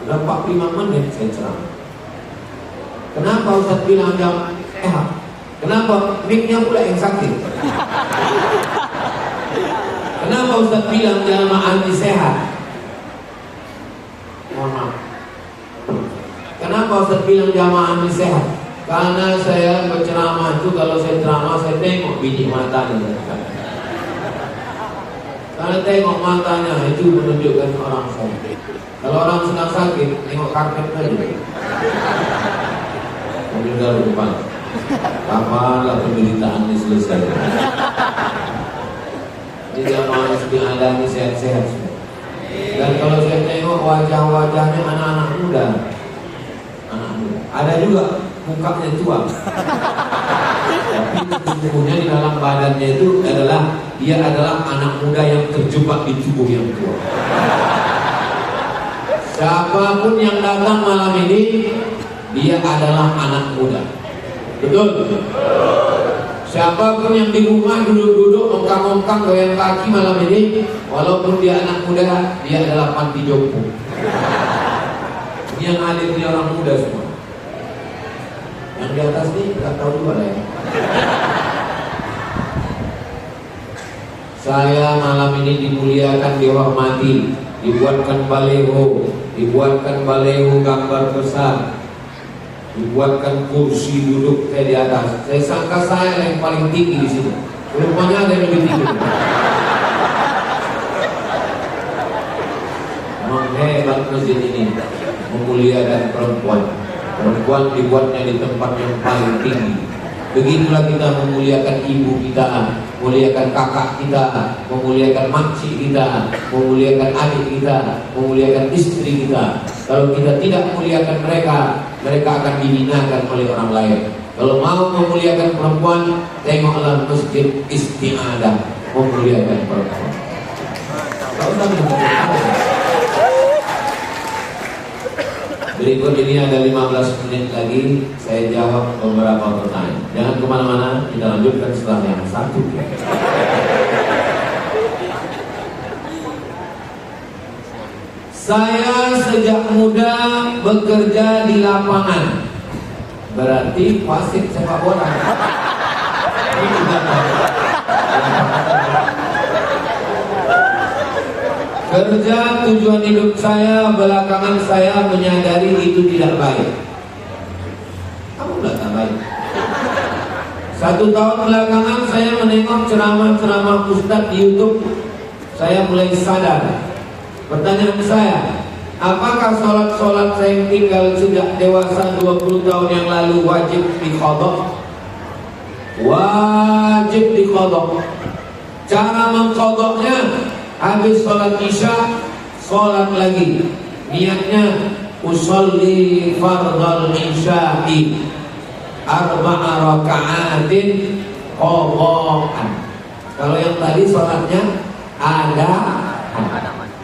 Berapa 5 menit saya ceramah. Kenapa Ustaz bilang jam sehat? Kenapa mic-nya pula yang sakit? Kenapa Ustaz bilang jamaah anti sehat? Mohon maaf. Kenapa Ustaz bilang jamaah anti sehat? Karena saya berceramah itu, kalau saya ceramah saya tengok biji matanya. Karena tengok matanya itu menunjukkan orang sakit. Kalau orang sedang sakit, tengok karpet tadi. Mungkin dari depan. Kapanlah penderitaan ini selesai? Jadi jamaah yang ada ini sehat-sehat semua. Dan kalau saya tengok wajah-wajahnya anak-anak muda, ada juga mukanya tua, tapi sesungguhnya di dalam badannya itu dia adalah anak muda yang terjebak di tubuh yang tua. Siapapun yang datang malam ini, dia adalah anak muda. Betul? Siapapun yang di rumah duduk-duduk ongkang-ongkang goyang kaki malam ini, walaupun dia anak muda, dia adalah panti jompo. Ini yang hadir ini orang muda semua. Yang di atas ini nggak tahu juga lah ya. Saya malam ini dimuliakan, dihormati, dibuatkan baleho gambar besar, dibuatkan kursi duduk saya di atas. Saya sangka saya yang paling tinggi di sini. Rupanya ada yang lebih tinggi. Memang hebat masjid ini memuliakan perempuan. Perempuan dibuatnya di tempat yang paling tinggi. Begitulah kita memuliakan ibu kita, memuliakan kakak kita, memuliakan makcik kita, memuliakan adik kita, memuliakan istri kita. Kalau kita tidak memuliakan mereka, mereka akan dihinakan oleh orang lain. Kalau mau memuliakan perempuan, tengoklah masjid Isti'adah memuliakan perempuan. Kau tahu berikut ini ada 15 menit lagi, saya jawab beberapa pertanyaan. Jangan kemana-mana, kita lanjutkan setelah yang satu. Saya sejak muda bekerja di lapangan. Berarti wasit sepak bola. Ini juga kerja tujuan hidup saya, belakangan saya menyadari itu tidak baik. Kamu tak baik. 1 tahun belakangan saya menengok ceramah-ceramah ustadz di YouTube. Saya mulai sadar. Pertanyaan saya, apakah sholat-sholat saya tinggal sejak dewasa 20 tahun yang lalu wajib diqadha? Wajib diqadha. Cara mengqadhanya, habis sholat isya, sholat lagi. Niatnya usolli fardal isya'i 4 raka'atin qadha'an. Kalau yang tadi sholatnya ada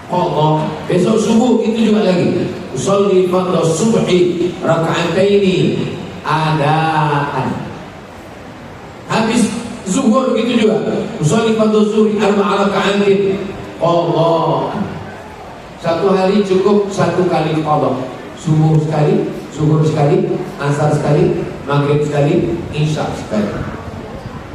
qadha. Besok subuh itu juga lagi. Usolli fardal subhi raka'ataini adaan. Habis zuhur gitu juga. Usolli fardal zuhri 4 raka'atin qadha. Satu hari cukup 1 kali qadha. Subuh sekali, zuhur sekali, asar sekali, maghrib sekali, isya sekali.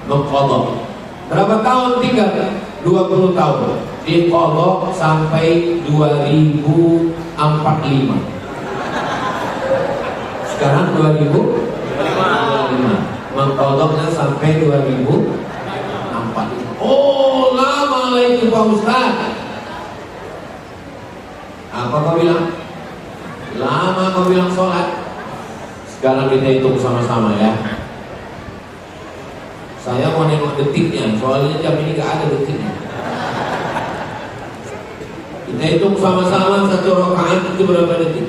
Mengqadha. Berapa tahun tinggal? 20 tahun. Diqadha sampai 2045. Sekarang 2025. Mengqadhanya sampai 2045. Oh, lama lah itu Pak Ustaz. Apa kau bilang? Lama kau bilang sholat. Sekarang kita hitung sama-sama ya. Saya mau nengok detiknya, soalnya jam ini gak ada detiknya. Kita hitung sama-sama 1 rakaat itu berapa detik?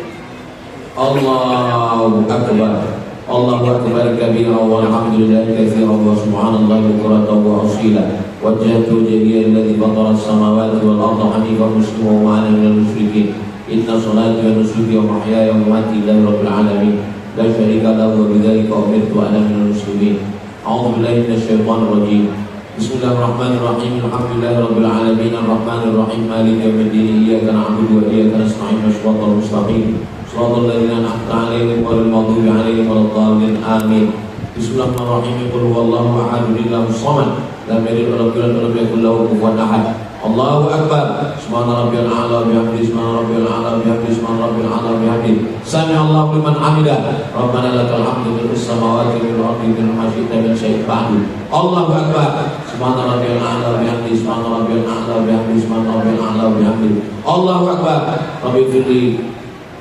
Allahu Akbar. Allahu Akbar kabira walhamdulillahi katsiran wa subhanallahi bukratan wa asila. Wajjahtu wajhiya alladhi fatara as-samawati wal arda hanifan musliman wa ana minal musyrikin. Inna salati wa nusuki wa mahyaya wa mamati lillahi rabbil alamin. La syarika lahu wa bidzalika umirtu wa ana minal muslimin. A'udzu billahi minasy syaithanir rajim. Bismillahirrahmanirrahim. Alhamdulillahirabbil alamin arrahmanir rahim maliki yaumiddin iyyaka na'budu wa iyyaka nasta'in ihdinas mustaqim shiratal ladzina an'amta 'alaihim ghairil maghdubi 'alaihim waladdallin amin. Bismillahirrahmanirrahim. Qul huwallahu ahad Allahus samad lam yalid walam yulad walam yakul lahu kufuwan ahad. Allahu akbar. Subhana rabbiyal a'la bihamdihi subhana rabbiyal a'la bihamdihi subhana rabbiyal a'la bihamdihi. Sami Allahu liman hamidah. Rabbana lakal hamdu fis samawati wal ardi bima syi'ta min syai'in ba'du. Allahu akbar. Subhana rabbiyal a'la bihamdihi subhana rabbiyal a'la bihamdihi subhana rabbiyal a'la bihamdihi. Allahu akbar. Rabbi firli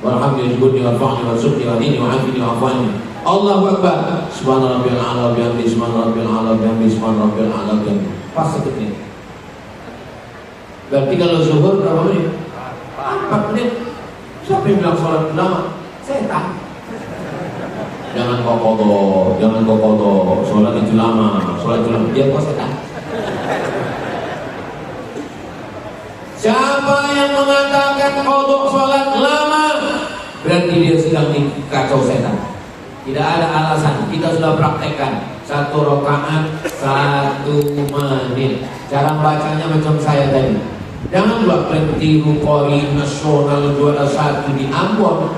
warhamni wajburni warfa'ni warzuqni wahdini wa'afini wa'afwani. Allahu akbar. Subhana rabbiyal a'la bihamdihi subhana rabbiyal a'la bihamdihi subhana rabbiyal a'la bihamdihi. Pas seperti ini. Berarti kalau zuhur berapa menit? 4 menit. Siapa yang bilang sholat lama? Setan. Jangan kau kotor, jangan kau kotor. Sholat itu lama, sholat itu lama. Dia kok setan. Siapa yang mengatakan kodok sholat lama, berarti dia sedang dikacau setan. Tidak ada alasan. Kita sudah praktekkan 1 rakaat 1 menit. Cara bacanya macam saya tadi. Jangan buat tiru qori nasional juara 1 di Ambon.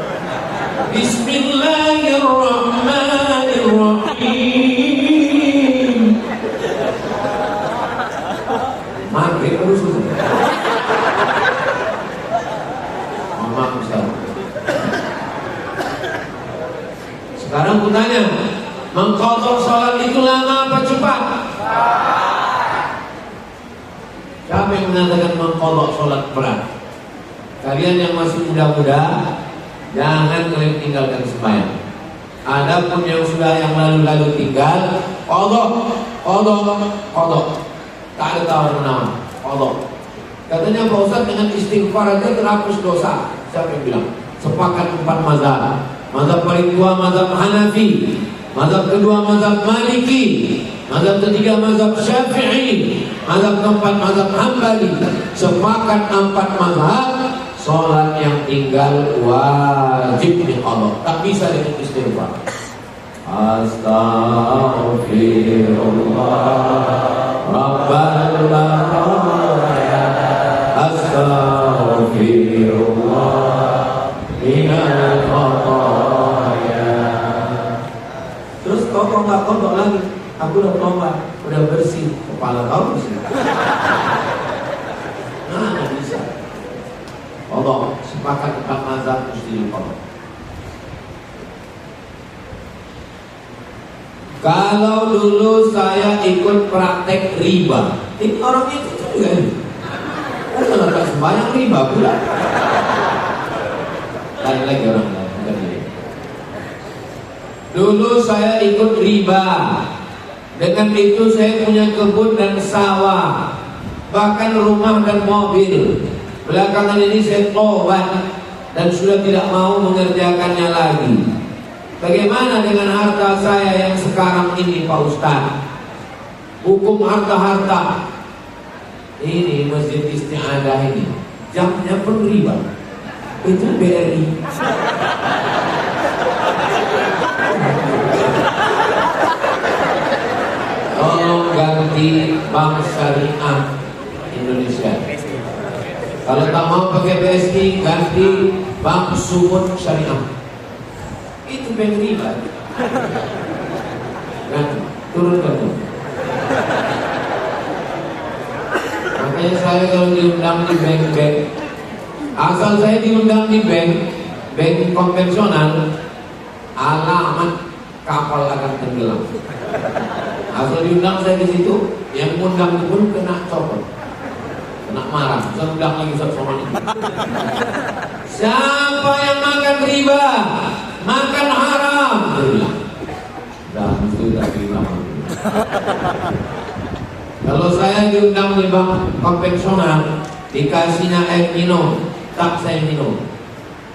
Bismillahirrahmanirrahim. Maghrib harus susah. Maaf Ustaz. Sekarang aku tanya, mengqadha salat itu lama apa cepat? Siapa yang mengatakan mengqadha salat berat? Kalian yang masih muda-muda, jangan kalian tinggalkan sembahyang. Adapun yang sudah yang lalu-lalu tinggal, qadha. Tak ada tawar-menawar, qadha. Katanya Pak Ustaz dengan istighfar aja terhapus dosa. Siapa yang bilang? Sepakat 4 mazhab. Mazhab paling tua mazhab Hanafi, mazhab kedua mazhab Maliki, mazhab ketiga mazhab Syafi'i, mazhab keempat mazhab Hambali. Sepakat 4 mazhab, sholat yang tinggal wajib diqadha. Tak bisa dengan istighfar. Astaghfirullah Rabbal baraya, astaghfirullah minal khataya. Terus kau nggak kodok lagi. Aku udah tobat, udah bersih, kepala kau bersih. Nah, nggak bisa. Allah sepakat 4 mazhab mesti diqadha. Kalau dulu saya ikut praktek riba, ini orang itu juga nih. Kalau nggak sembahyang riba pula. Lagi orang lain. Dulu saya ikut riba. Dengan itu saya punya kebun dan sawah, bahkan rumah dan mobil. Belakangan ini saya tobat dan sudah tidak mau mengerjakannya lagi. Bagaimana dengan harta saya yang sekarang ini Pak Ustaz? Hukum harta-harta ini Masjid Isti'adah ini jamnya pun riba. Itu BRI. Tolong ganti Bank Syariah Indonesia. Kalau tak mau pakai BSI, ganti Bank Sumut Syariah. Itu bank riba. Kan turunkan tuh. Makanya saya kalau diundang di bank-bank, asal saya diundang di bank konvensional, alamat kapal akan tenggelam. Asal diundang saya di situ, yang undang itu pun kena copot, kena marah. Saya undang lagi sama ini. Siapa yang makan riba, makan haram, dah itu dah bilang. Kalau saya diundang di bank konvensional, dikasihnya air minum, tak saya minum.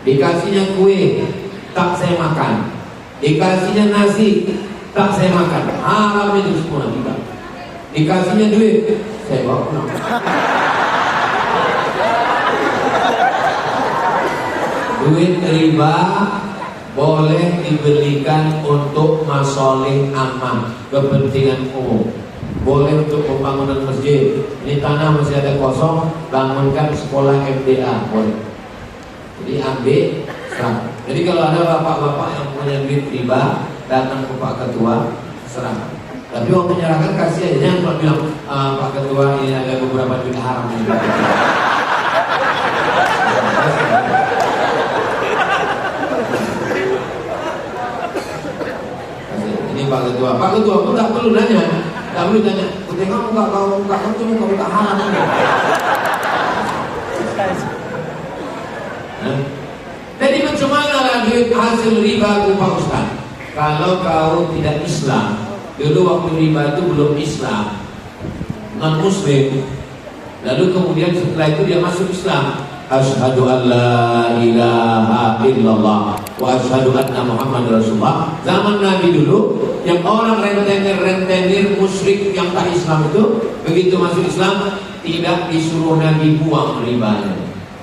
Dikasihnya kue, tak saya makan. Dikasihnya nasi, tak saya makan. Haram itu semua kita. Dikasihnya duit, saya bawa pulang. Duit riba boleh diberikan untuk masoleh aman, kepentingan umum. boleh untuk pembangunan masjid. Ini tanah masih ada kosong, bangunkan sekolah MDA, boleh. Jadi ambil serah. Jadi kalau ada bapak-bapak yang punya duit riba, datang ke Pak Ketua, serah. Tapi waktu menyerahkan kasih aja, jangan kalau bilang Pak Ketua ini ada beberapa duit haram. Ini Pak Ketua pun tak perlu nanya, aku tengok muka kau tu muka haram. Jadi macam mana duit hasil riba itu Pak Ustaz? Kalau kau tidak Islam, dulu waktu riba itu belum Islam, non Muslim, lalu kemudian setelah itu dia masuk Islam, asyhadu an la ilaha illallah wa asyhadu anna Muhammad Rasulullah. Zaman Nabi dulu, yang orang rentenir musyrik yang tak Islam itu, begitu masuk Islam tidak disuruh Nabi buang ribanya,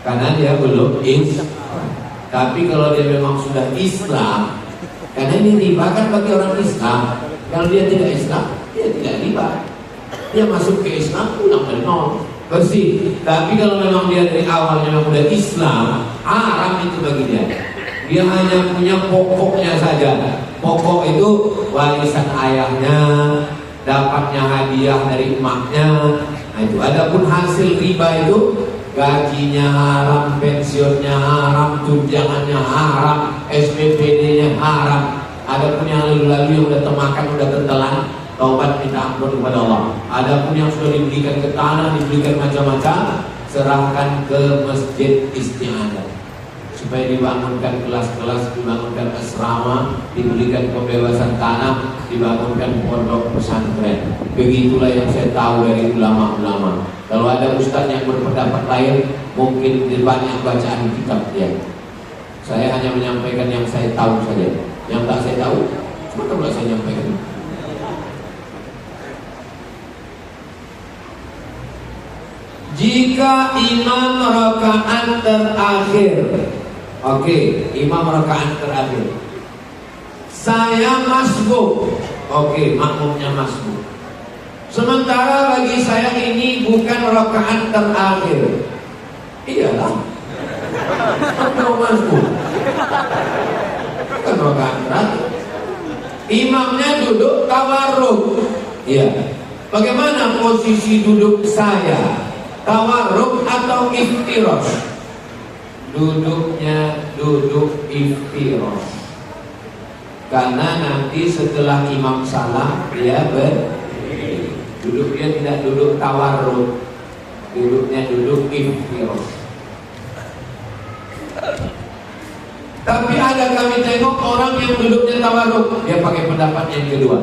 karena dia belum Islam. Tapi kalau dia memang sudah Islam, karena ini riba kan bagi orang Islam, kalau dia tidak Islam, dia tidak riba. Dia masuk ke Islam, pulang dari nol, bersih. Tapi kalau memang dia dari awalnya memang sudah Islam, haram itu bagi dia. Dia hanya punya pokoknya saja. Pokok itu warisan ayahnya, dapatnya hadiah dari emaknya. Nah itu. Adapun hasil riba itu, gajinya haram, pensiunnya haram, tunjangannya haram, SPPD-nya haram. Adapun yang lalu-lalu yang udah termakan, udah tertelan, taubat minta ampun kepada Allah. Adapun yang sudah diberikan ke tanah, diberikan macam-macam, serahkan ke masjid istiadat, supaya dibangunkan kelas-kelas, dibangunkan asrama, diberikan pembebasan tanah, dibangunkan pondok pesantren. Begitulah yang saya tahu dari ulama-ulama. Kalau ada ustaz yang berpendapat lain, mungkin banyak bacaan kitab dia. Saya hanya menyampaikan yang saya tahu saja. Yang tak saya tahu, cuma tak saya nyampaikan. Jika imam rakaat terakhir, oke, imam rakaat terakhir, saya masbuk, oke, makmumnya masbuk. Sementara bagi saya ini bukan rakaat terakhir. Iyalah, aku masbuk, bukan rakaat terakhir. Imamnya duduk tawarruk. Iya. Bagaimana posisi duduk saya? Tawarruk atau iftirosh? Duduknya duduk iftirosh, karena nanti setelah imam salam dia berdiri. Duduknya tidak duduk tawarruk, duduknya duduk iftirosh. Tapi ada kami tengok orang yang duduknya tawarruk, dia pakai pendapat yang kedua.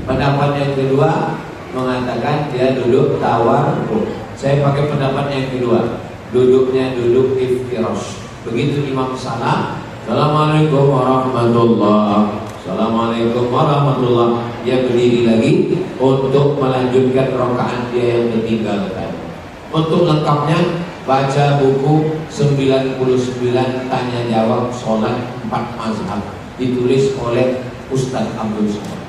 Pendapat yang kedua mengatakan dia duduk tawarruk. Saya pakai pendapat yang kedua, duduknya duduk iftirosh. Begitu imam salam, assalamualaikum warahmatullah, assalamualaikum warahmatullah, dia berdiri lagi untuk melanjutkan rakaat dia yang ketinggalkan. Untuk lengkapnya baca buku 99 tanya jawab sholat 4 mazhab, ditulis oleh Ustaz Abdul Somad.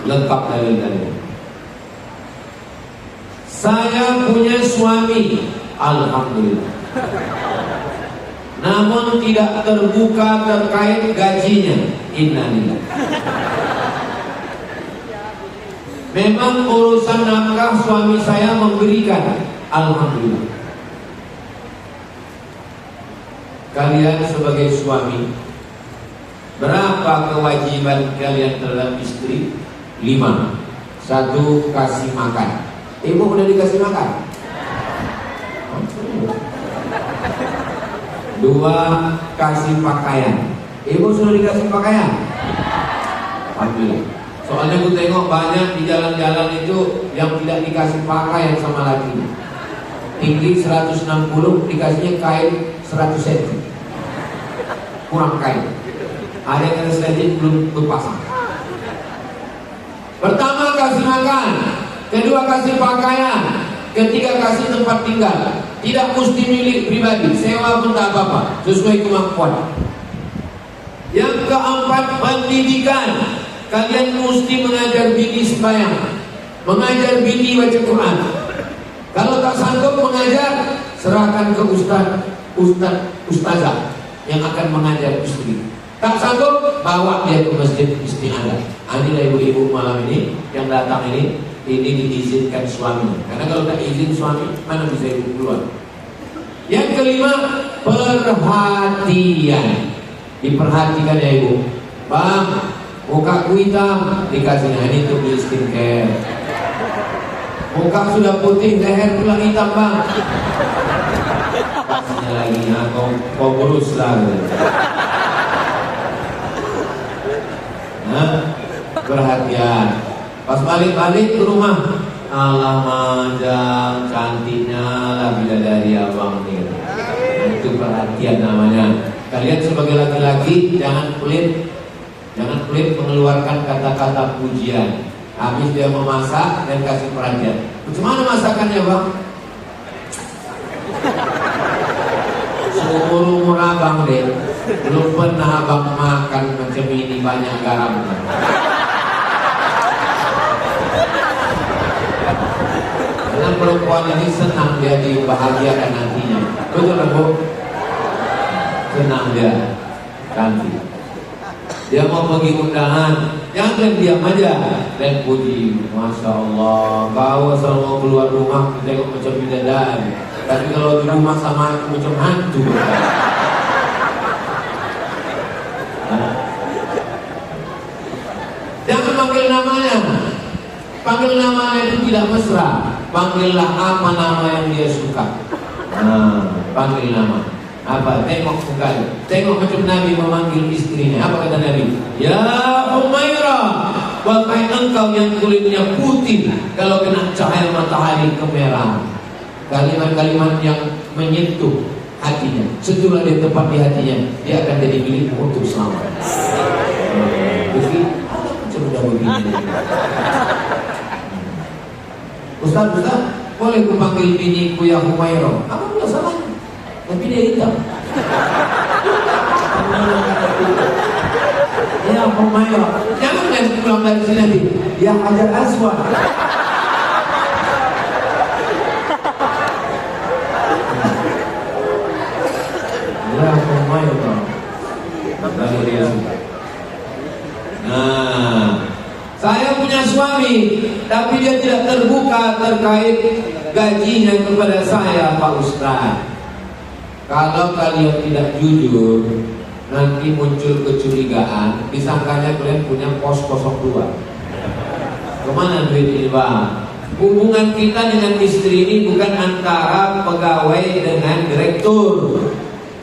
Lengkap dalil-dalil. Saya punya suami, alhamdulillah, namun tidak terbuka terkait gajinya, innalillah. Memang urusan nafkah suami saya memberikan, alhamdulillah. Kalian sebagai suami, berapa kewajiban kalian terhadap istri? 5. 1, kasih makan. Ibu udah dikasih makan? 2, kasih pakaian. Ibu sudah dikasih pakaian? Alhamdulillah. Soalnya aku tengok banyak di jalan-jalan itu yang tidak dikasih pakaian sama laki. Tinggi 160, dikasihnya kain 100 cm, kurang kain. Ada yang sedikit belum berpasang. Pertama kasih makan, kedua kasih pakaian, ketiga kasih tempat tinggal. Tidak mesti milik pribadi, sewa pun tak apa-apa, sesuai kemampuan. Yang keempat, pendidikan. kalian mesti mengajar bini sembahyang, mengajar bini baca Quran. Kalau tak sanggup mengajar, serahkan ke ustazah yang akan mengajar istri. Tak sanggup, bawa dia ke masjid istiadah. Inilah ibu-ibu malam ini yang datang ini diizinkan suami. Karena kalau tak izin suami, mana bisa ibu keluar. Yang kelima, perhatian. Diperhatikan ya ibu. Bang, mukaku hitam, dikasih ini untuk beli skincare. Muka sudah putih, leher pula hitam bang. Kasihnya lagi, kau burus lah. Perhatian. Pas balik-balik ke rumah, alamak cantiknya lah bidadari abang nih. Itu perhatian namanya. Kalian sebagai laki-laki jangan pelit mengeluarkan kata-kata pujian. Habis dia memasak dan kasih perhatian. Bagaimana masakannya bang? Seumur abang deh, belum pernah abang makan macam ini banyak garam. Karena perempuan ini senang dia dibahagiakan nantinya. Betul bu? Senang dia nanti. Dia mau pergi undangan, jangan diam aja dan puji. Masya Allah, kau asal mau keluar rumah tengok macam bidadari, tapi kalau di rumah sama aku macam hantu. Jangan panggil namanya. Panggil namanya itu tidak mesra. Panggillah apa nama yang dia suka. Panggil nama. Apa? Tengok mukanya. Tengok macam Nabi memanggil istrinya. Apa kata Nabi? Ya Humairah, wahai engkau yang kulitnya putih, kalau kena cahaya matahari kemerahan. Kalimat-kalimat yang menyentuh hatinya. Setelah dia tepat di hatinya, dia akan jadi milikmu untuk selamanya. Begini, macam udah begini. Ustaz, boleh ku panggil biniku ya Humairah? Apa pula salahnya? Tapi dia hitam. Ya Humairah, jangan pulang dari sini nanti. Ya Hajar Aswad. Ya Humairah. Lalu dia suka. Saya punya suami, tapi dia tidak terbuka terkait gajinya kepada saya, Pak Ustaz. Kalau kalian tidak jujur, nanti muncul kecurigaan, disangkanya kalian punya pos 02. Kemana duit ini bang? Hubungan kita dengan istri ini bukan antara pegawai dengan direktur.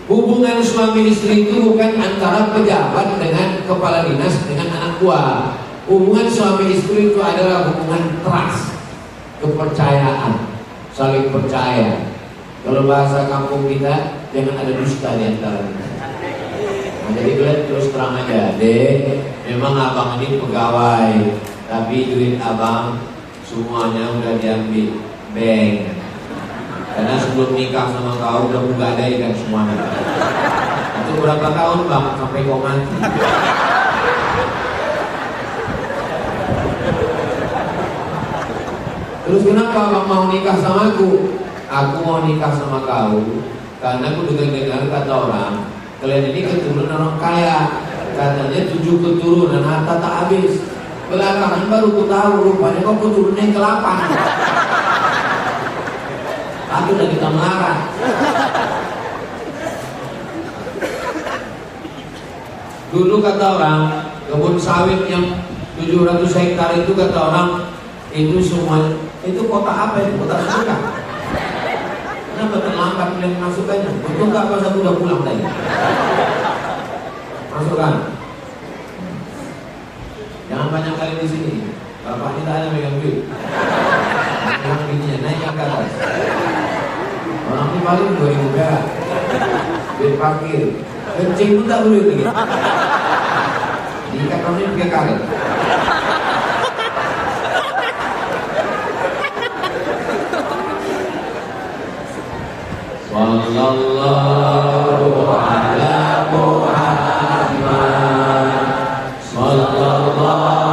Hubungan suami istri itu bukan antara pejabat dengan kepala dinas dengan anak buah. Hubungan suami istri itu adalah hubungan trust, kepercayaan, saling percaya. Kalau bahasa kampung kita, jangan ada dusta di antara kita. Jadi kalian terus terang aja, dek, memang abang ini pegawai, tapi duit abang semuanya udah diambil bank. Karena sebelum nikah sama kau udah menggadaikan semuanya. Itu berapa tahun bang sampai kau mati? Terus kenapa abang mau nikah sama aku? Aku mau nikah sama kau karena aku dengar kata orang, kalian ini keturunan orang kaya. Katanya 7 keturunan harta tak habis. Belakangan baru ku tahu rupanya kau keturunan yang ke-8. Aku udah kita marah. Dulu kata orang, kebun sawit yang 700 hektar itu kata orang, itu semua, itu kota apa itu? Kota surga. Kenapa terlambat kalian masukkannya? Untung gak pas aku udah pulang tadi. Masukkan. Jangan banyak kali di sini. Bapaknya tak ada megang duit. Megang duitnya naik ke atas. Orang ini paling 2.000 perak. Duit parkir. Kencing pun tak boleh lagi. Diikat kami 3 kali. Sallallahu ala Muhammad. Sallallahu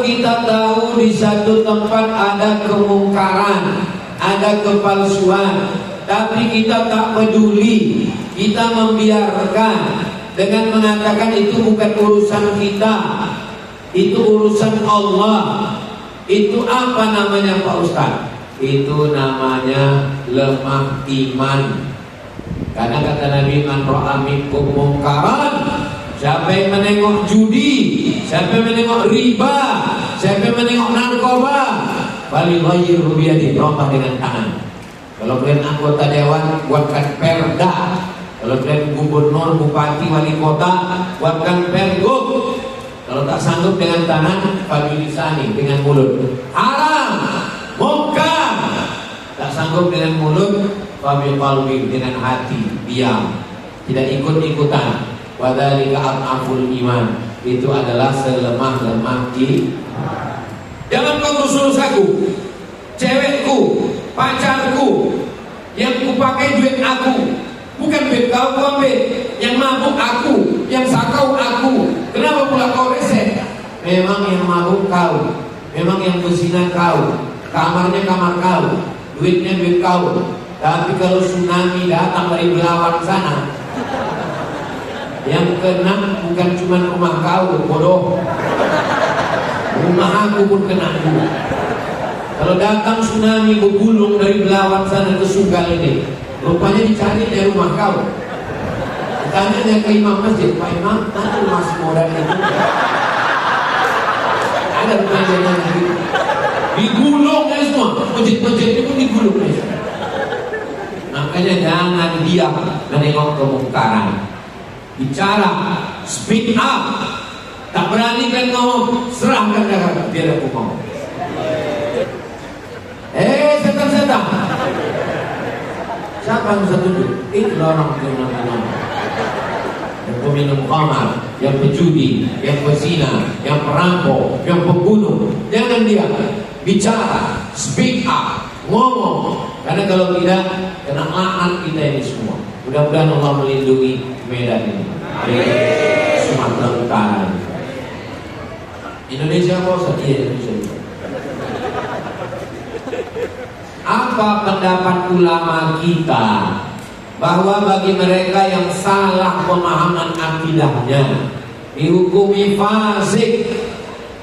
kita tahu di satu tempat ada kemungkaran, ada kepalsuan, tapi kita tak peduli, kita membiarkan dengan mengatakan itu bukan urusan kita, itu urusan Allah. Itu apa namanya Pak Ustaz? Itu namanya lemah iman. Karena kata Nabi, man ra'a minkum mungkaran, siapa yang menengok judi, siapa yang menengok riba, siapa yang menengok narkoba, falyughayyirhu biyadihi, rubah dengan tangan. Kalau kalian anggota dewan, buatkan perda. Kalau kalian gubernur, bupati, wali kota, buatkan pergub. Kalau tak sanggup dengan tangan, falyulisani, dengan mulut. Haram, mungkar. Tak sanggup dengan mulut, fabiqalbi, dengan hati, diam, tidak ikut-ikutan. Wadzalika adhaful iman, itu adalah selemah-lemah iman. Jangan kau urus aku, cewekku, pacarku, yang kupakai duit aku, bukan duit kau ambil. Yang mabuk aku, yang sakau aku. Kenapa pula kau reset? Memang yang mabuk kau, memang yang berzina kau, kamarnya kamar kau, duitnya duit kau. Tapi kalau tsunami datang dari Belawan sana, yang kena bukan cuma rumah kau, bodoh, rumah aku pun kena juga. Kalau datang tsunami bergulung dari Belawan sana ke Sugal ini, rupanya dicari dari rumah kau. Tanya ke imam masjid, Pak Imam, mana rumah semodan itu? Ada rupanya gitu. Digulung ya semua, masjid-masjid itu pun digulung ya. Makanya jangan diam menengok kemungkaran. Bicara, speak up. Tak berani kan ngomong, serahkan dagangan, biar aku ngomong. Setan-setan, siapa yang bisa tunjuk? Itu orang yang yang peminum khamar, yang pejudi, yang pezina, yang perampok, yang pembunuh. Jangan diam, bicara, speak up, ngomong. Karena kalau tidak, kena laknat kita ini semua. Mudah-mudahan Allah melindungi Medan ini, Sumatera Utara, Indonesia. Indonesia. Apa pendapat ulama kita bahwa bagi mereka yang salah pemahaman akidahnya dihukumi fasik?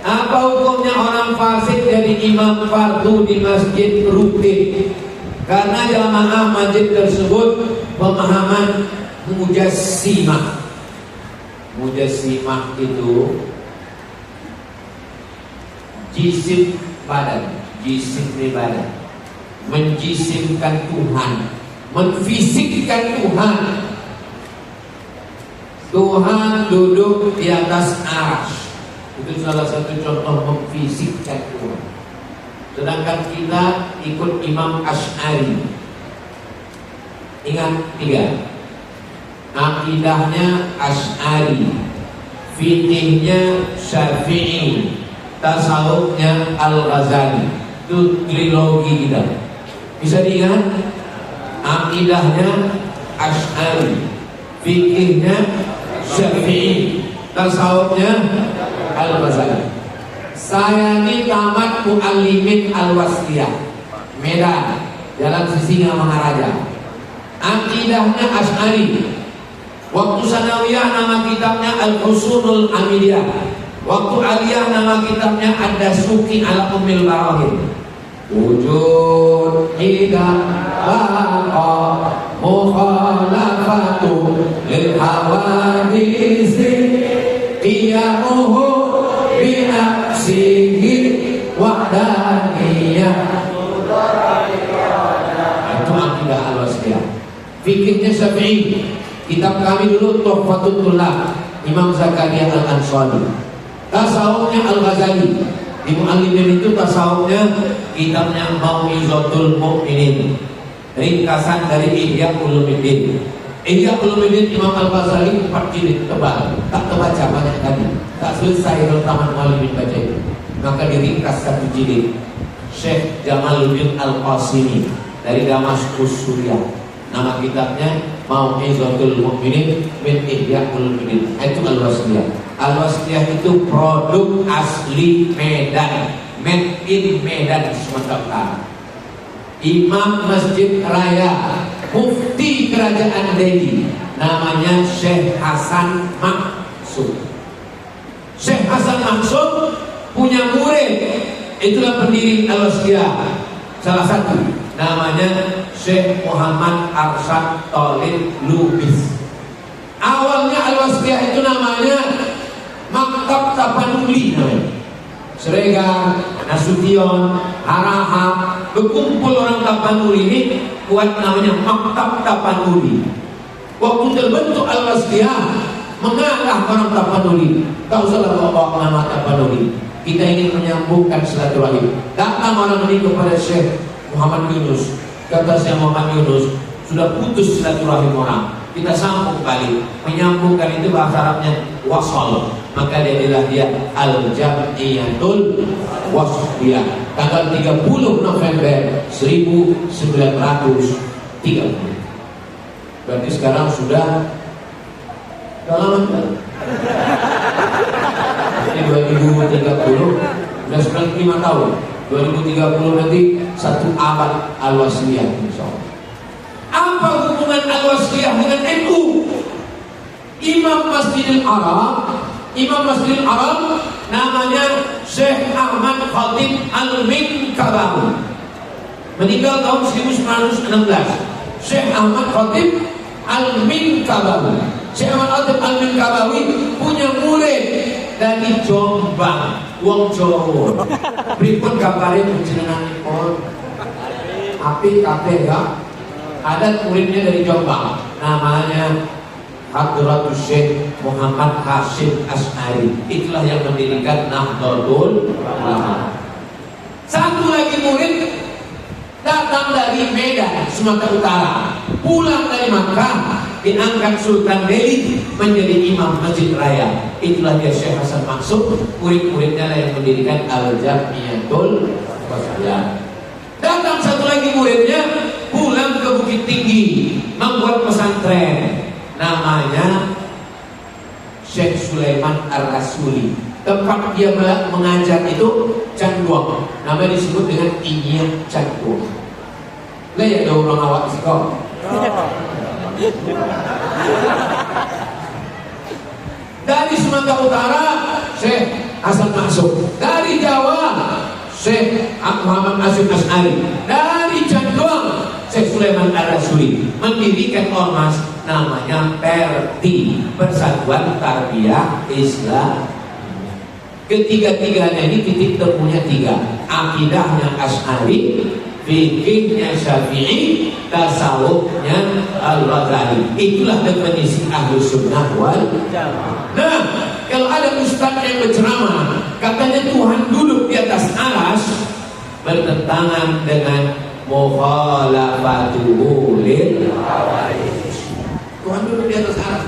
Apa hukumnya orang fasik jadi imam fardu di masjid rutin? Karena jamaah masjid tersebut pemahaman mujassimah. Mujassimah itu jisim badan, jisim badan, menjisimkan Tuhan, memfisikkan Tuhan. Tuhan duduk di atas arsy. Itu salah satu contoh memfisikkan Tuhan. Sedangkan kita ikut Imam Asy'ari. Ingat 3. Akidahnya Asy'ari, fikihnya Syafi'i, tasawufnya Al-Ghazali. Itu trilogi kita. Bisa diingat? Akidahnya Asy'ari, fikihnya Syafi'i, tasawufnya Al-Ghazali. Saya ini tamat Muallimin Al-Wasliyah, Medan, Jalan Sisinga Maharaja. Akidahnya Asy'ari. Waktu sanawiyah nama kitabnya Al-Husunul Amidiyah. Waktu aliyah nama kitabnya Ad-Dasuki ala Ummil Barahim. Wujud hidaqa mukhalafatu lil hawadisi qiyamuhu binafsihi wahdaniyah. Itu akidah Al-Wasliyah. Fikihnya Syafi'i. Kitab kami dulu Tuhfatul Tullab, Imam Zakaria Al-Ansari. Tasawufnya Al-Ghazali. Di Mu'allimin itu tasawufnya kitabnya Mau'izatul Mu'minin, ringkasan dari Ihya Ulumuddin. Ihya Ulumuddin Imam Al-Ghazali 4 jilid tebal, tak terbaca banyak kali, tak selesai kalau taman Mu'allimin baca itu. Maka diringkas 1 jilid Syekh Jamaluddin Al-Qasimi dari Damaskus, Suriah. Nama kitabnya Mau'izatul Mu'minin min Ihya Ulumuddin. Itu Al-Wasliyah. Al-Wasliyah itu produk asli Medan, made in Medan, Sumatera Utara. Imam Masjid Raya, Mufti Kerajaan Delhi, namanya Syekh Hasan Maksum. Syekh Hasan Maksum punya murid, itulah pendiri Al-Wasliyah, salah satu namanya Syekh Muhammad Arsyad Tolib Lubis. Awalnya Al-Wasliyah itu namanya Maktab Tapanuli, Sregar, Nasution, Harahap, berkumpul orang Tapanuli ini buat namanya Maktab Tapanuli. Waktu terbentuk Al-Wasliyah, mengalah orang Tapanuli, tak usahlah bawa nama Tapanuli, kita ingin menyambungkan silaturahim. Datang orang ini kepada Syekh Muhammad Yunus, kata Syekh Muhammad Yunus, sudah putus silaturahim orang, kita sambung balik. Menyambungkan itu bahasa Arabnya wasal, maka jadilah dia Al-Jam'iyatul Wasliyah tanggal 30 November 1930. Berarti sekarang sudah lama kan? Ini 2030 sudah 95 tahun. 2030 nanti 1 abad Al-Wasliyah, insyaallah. Apa hubungan Al-Wasliyah dengan NU? Imam Masjidil Haram namanya Syekh Ahmad Khatib Al-Minkabawi, meninggal tahun 1916. Syekh Ahmad Khatib Al-Minkabawi. Syekh Ahmad Khatib Al-Minkabawi punya murid dari Jombang, wong Jawa. Pripun kabare panjenenganipun? Apik kabeh ya. Ada muridnya dari Jombang, namanya Hadratus Syekh Muhammad Hashim Asy'ari. Itulah yang mendirikan Nahdlatul Ulama. Satu lagi murid datang dari Medan, Sumatera Utara, pulang dari Makkah, diangkat Sultan Delhi menjadi Imam Masjid Raya. Itulah dia Syekh Hasan Maksum. Murid-muridnya lah yang mendirikan Al-Jam'iyatul Wasliyah. Datang satu lagi muridnya, pulang ke Bukit Tinggi, membuat pesantren, namanya Syekh Sulaiman Ar-Rasuli. Tempat dia mengajar itu Canduang, namanya disebut dengan Inyah Canduang. Lah ya ada orang awak sekolah. Dari Sumatera Utara Syekh Hasan Maksum, dari Jawa Syekh Muhammad Hashim Asy'ari, dari Canduang Syekh Sulaiman Ar-Rasuli, mendirikan ormas namanya PERTI, Persatuan Tarbiyah Islam. Ketiga-tiganya ini titik temunya 3. Akidahnya Asy'ari, fikihnya Syafi'i, tasawufnya Al-Ghazali. Itulah definisi Ahlus Sunnah wal Jamaah. Nah, kalau ada ustaz yang berceramah katanya Tuhan duduk di atas aras, bertentangan dengan mukhalafatuhu lil hawadits. Tuhan duduk di atas aras,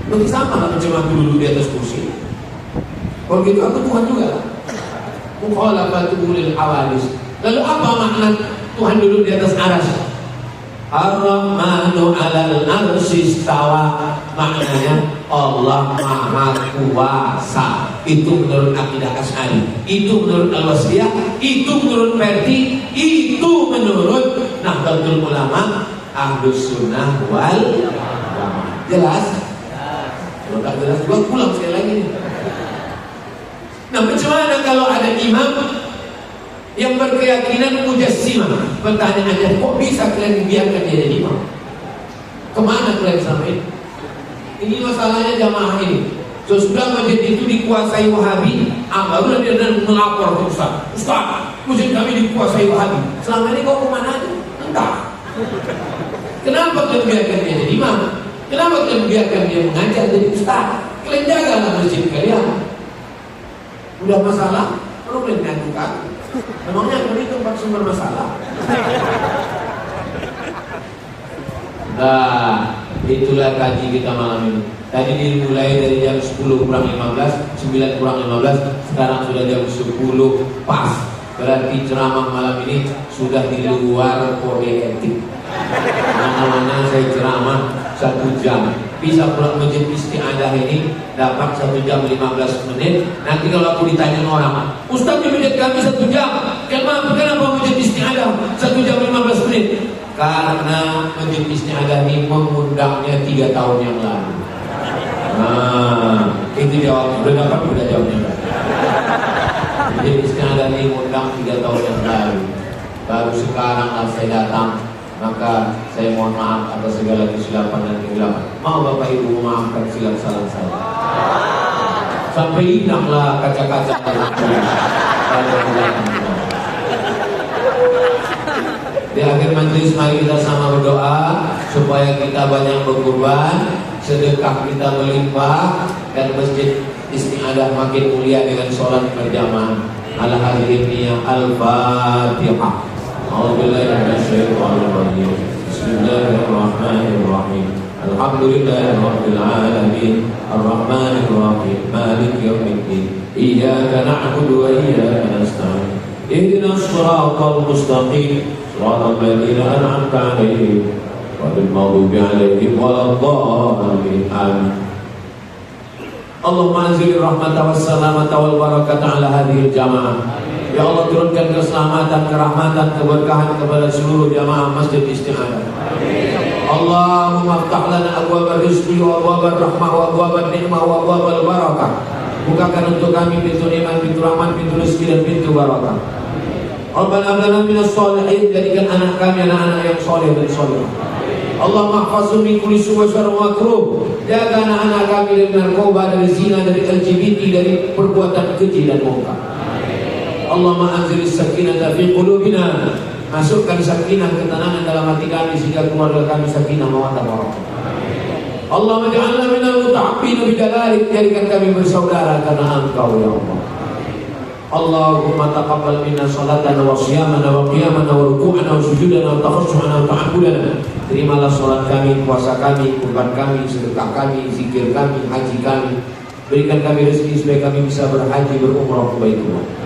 berarti sama lah macam aku duduk di atas kursi. Kalau gitu aku Tuhan juga lah. Mukhalafatuhu lil hawadits. Lalu apa makna Tuhan duduk di atas aras? Ar-Rahmanu 'alal 'arsy istawa, maknanya Allah Maha Kuasa. Itu menurut akidah Asy'ari, itu menurut Al-Wasliyah, itu menurut PERTI, itu menurut Nahdlatul Ulama, Ahlus Sunnah wal Jamaah. Jelas? Kalau tak jelas gua pulang sekali lagi. Nah, bagaimana kalau ada imam yang berkeyakinan mujassimah? Pertanyaannya, kok bisa kalian biarkan dia jadi imam? Kemana kalian selama ini? Ini masalahnya jamaah ini. Sesudah masjid itu dikuasai Wahabi, barulah dia melapor ke Ustaz. Ustaz, masjid kami dikuasai Wahabi. Selama ini kau kemana aja? Entah. Kenapa kalian biarkan dia jadi imam? Kenapa kalian biarkan dia mengajar jadi Ustaz? Kalian jagalah masjid kalian. Udah masalah, perlu kalian ngadukan. Memangnya ini tempat sumber masalah. Nah, itulah kaji kita malam ini. Tadi dimulai dari jam 10 kurang 15, 9 kurang 15, sekarang sudah jam 10 pas. Berarti ceramah malam ini sudah di luar kode etik. Namanya saya ceramah 1 jam. bisa pulang masjid isti'adah ini dapat 1 jam 15 menit. Nanti kalau aku ditanya orang, Ustaz di masjid kami 1 jam, kenapa masjid isti'adah 1 jam 15 menit? Karena masjid isti'adah ini mengundangnya 3 tahun yang lalu. Nah, itu jawab, udah jawabnya. Masjid isti'adah ini mengundang 3 tahun yang lalu. Baru sekarang lah saya datang. Maka saya mohon maaf atas segala kesilapan dan kegelapan. Mau Bapak Ibu memaafkan silap salah saya. Sampai hilanglah kaca-kaca. Di akhir majelis mari kita sama berdoa supaya kita banyak berkorban, sedekah kita melimpah, dan masjid isti'adah makin mulia dengan sholat berjamaah. Ala hadirin niyah al-Fatihah. A'udzubillahi minasyaitonir rajim. Bismillahirrahmanirrahim. Alhamdulillahirabbil alamin. Arrahmanir rahim. Maliki yaumiddin. Iyyaka na'budu wa iyyaka nasta'in. Ihdinas shiratal mustaqim. Shiratal ladzina an'amta 'alaihim ghairil maghdubi 'alaihim waladdallin. Amin. Allahumma anzil rahmata was salamata wal barakata ala hadhil jamaah. Ya Allah, turunkan keselamatan, kerahmatan, keberkahan kepada seluruh jamaah Masjid Isti'adah. Allahumma aftah lana abwaba rizqi wa abwaba rahmah wa abwaba ni'mah wa abwaba barakah. Bukakan untuk kami pintu nikmat, pintu rahmat, pintu rezeki dan pintu barakah. Rabbana hab lana minas shalihin, jadikan anak kami anak-anak yang saleh dan salihah. Allahumma ihfazhum min kulli su'in wa syarrin wa makruh. Jaga anak-anak kami dari narkoba, dari zina, dari LGBT, dari perbuatan keji dan mungkar. Allahumma anzilis sakinata fi qulubina. Masukkan sakinah, ketenangan dalam hati kami sehingga keluarga kami sakinah mawaddah warahmah. Allahumma ja'alna minal muta'abbin bi jalalik, jadikan kami bersaudara karena Engkau ya Allah. Allahumma taqabbal minna salatana wa shiyamana wa qiyamana wa ruku'ana wa sujudana wa takhassu'ana wa ta'abbudana. Terimalah salat kami, puasa kami, kurban kami, sedekah kami, zikir kami, haji kami. Berikan kami rezeki supaya kami bisa berhaji berumrah ke Baitullah.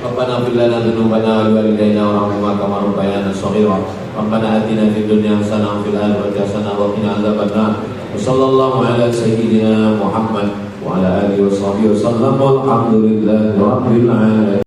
Rabbana fil lana dzunubana wa walidayna warhamhuma kama rabbayana shaghira. Rabbana atina fid dunya hasanah wa fil akhirati hasanah wa qina adzabannar. Wa sallallahu ala sayyidina Muhammad wa ala alihi wa sahbihi wa sallam. Walhamdulillahi rabbil alamin.